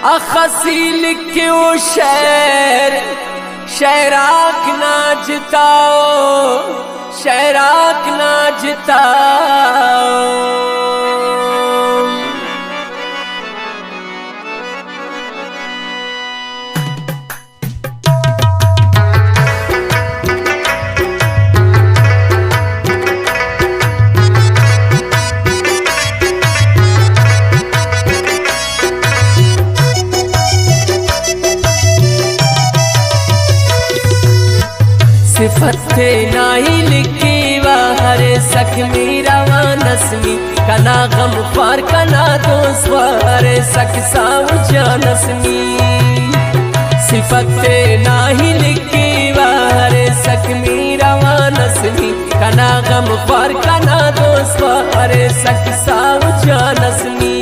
अखसी लिखे वो शहर शहराक ना जिताओ, शहराक ना जिताओ। सिफते नाही लिखी वाहर सख मेरा नस्मी कना गम ख्वार कना दोस्त वार सख साव जानसमी। सिफते नाही लिखी वाहर सख मेरा नस्मी कना गम ख्वार कना दोस्त वार सख साव जानसमी।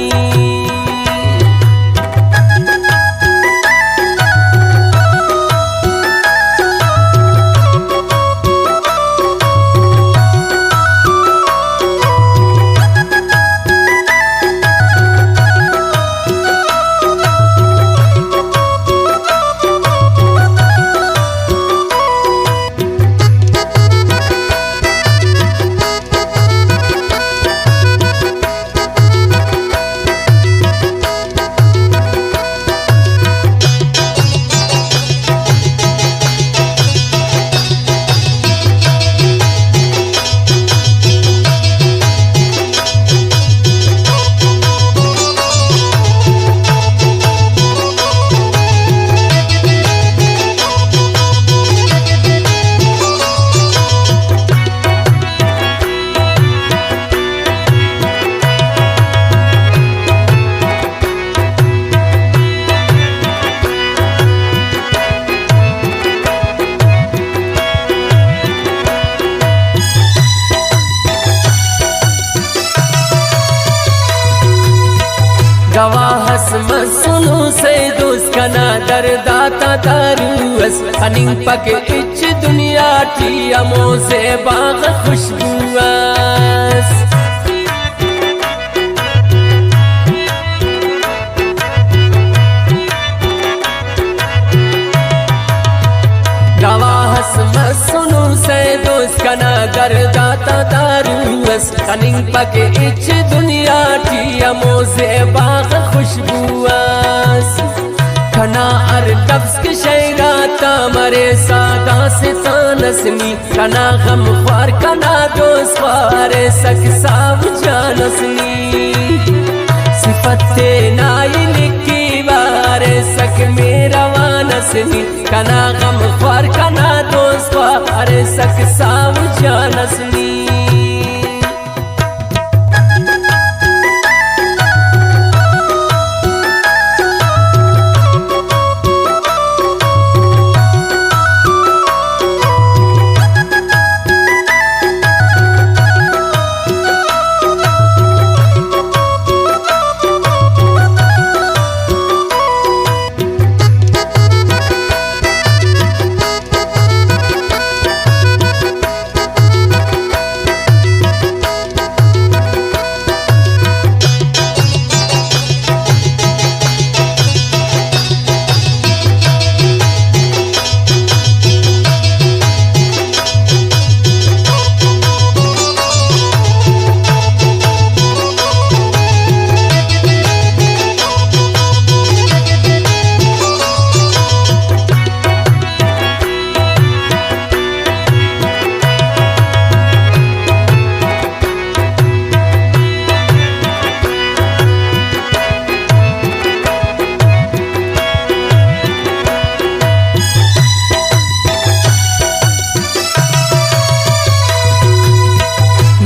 गवाहस मसुनु से दोस्त कना दरदाता दारुस हनिंग पक इच दुनिया की अमो से बाग खुशबुआस। गवाहस मसुनु से दोस्त कना दरदाता दारुस हनिंग पक इच दुनिया की अमो से बाग खुशबुआस। खना अर लफ्ज़ के शैराता मरे सादा से तानसनी खना गम ख्वार कना दोस्त ख्वार सख साव जानसनी। सिफते नाई लिखी वार सख मेरा वानसनी कना गम ख्वार कना दोस्त ख्वार सख साव जानसनी।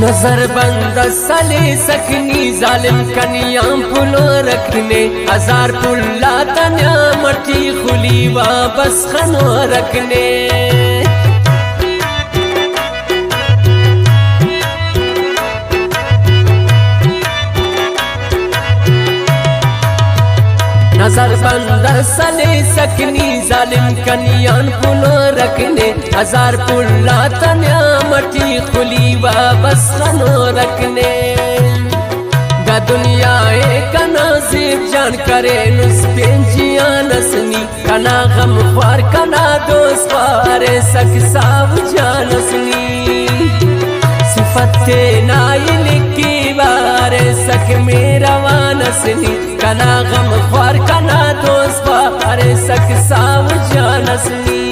नजर बंद सले सकनी जालिम कनियां पुलो रखने हजार पुल्ला तन्या मटी खुली वापस खनो रखने। नजर बंद सले सकनी जालिम कनियां पुलो रखने हजार पुल्ला तन्या मटी खुली वापस खनो रखने। या दुनिया कना सिर्फ जान करे नुस पेंजिया नसनी कना गम ख्वार कना दोस्त ख्वारे सक साव जानसनी सिफते नाइल की बारे सक मेरा वानसनी कना गम ख्वार कना दोस्त ख्वारे सक साव जानसनी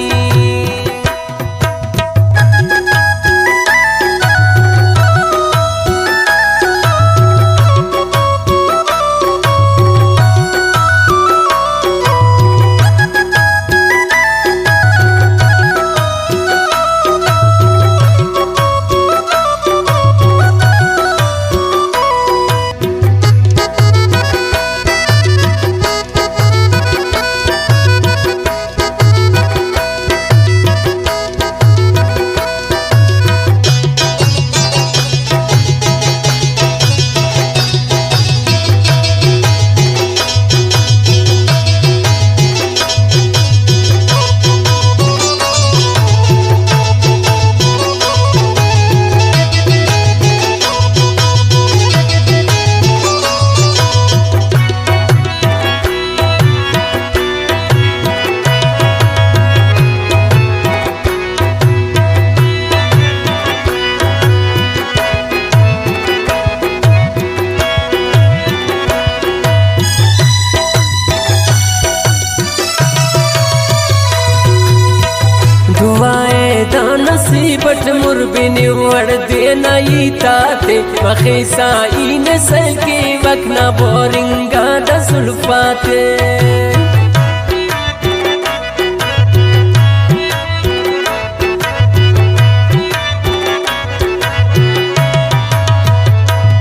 नसीबट मुरबिनी वड़ दे नई ताते बखीसा इन सल के वकना बोरिंगा दसुल्फाते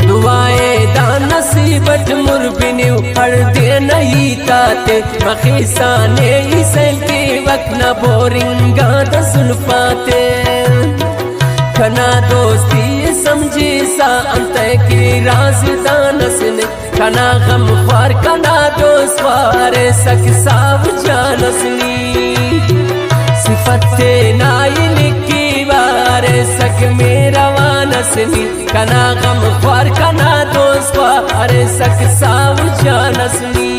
दुआए दा नसीबट मुरबिनी वड़ दे नई ताते बखीसा ने सल के वकना बोरिंगा दसुल्फाते कना दोस्ती समझी सा अंत की राज दानसने कना गम ख्वार कना दोस्त ख्वारे सक साव जानसनी सिफते नाइल की बारे सक मेरा वानसनी कना गम ख्वार कना दोस्त ख्वारे सक साव जानसनी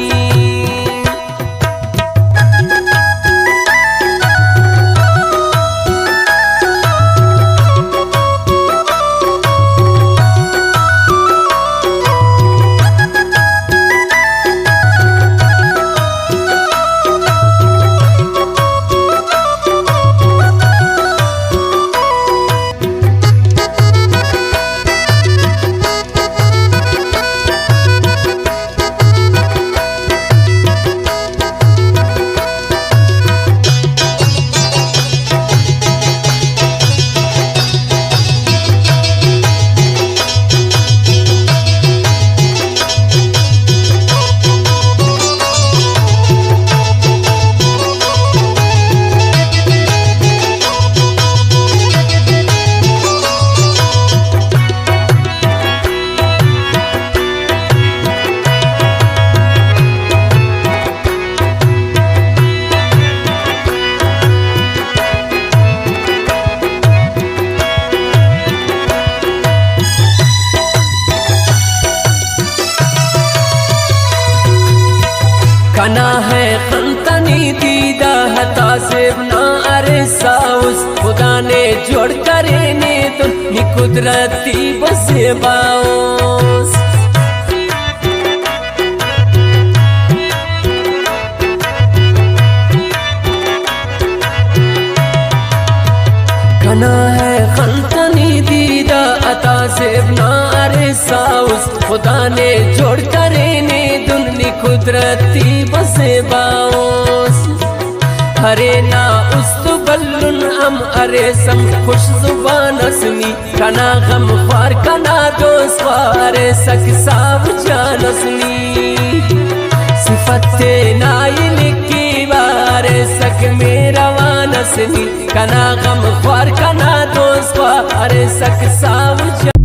कना है खंतनी दीदा हता से ना अरे साउस खुदा ने जोड़ करे ने तो नी कुदरती बसे बाउस कना है खंतनी दीदा अता से ना अरे साउस खुदा ने जोड़ करे ने दुनी कुदरती बसे बाउस हरे ना उस्तबल्लुन हम अरे सम खुश जुबान असनी कना गम ख्वार कना दोस्त ख्वारे सक साव जानसनी सिफते नाइल की बारे सक मेरा वानसनी कना गम ख्वार कना दोस्त ख्वारे सक साव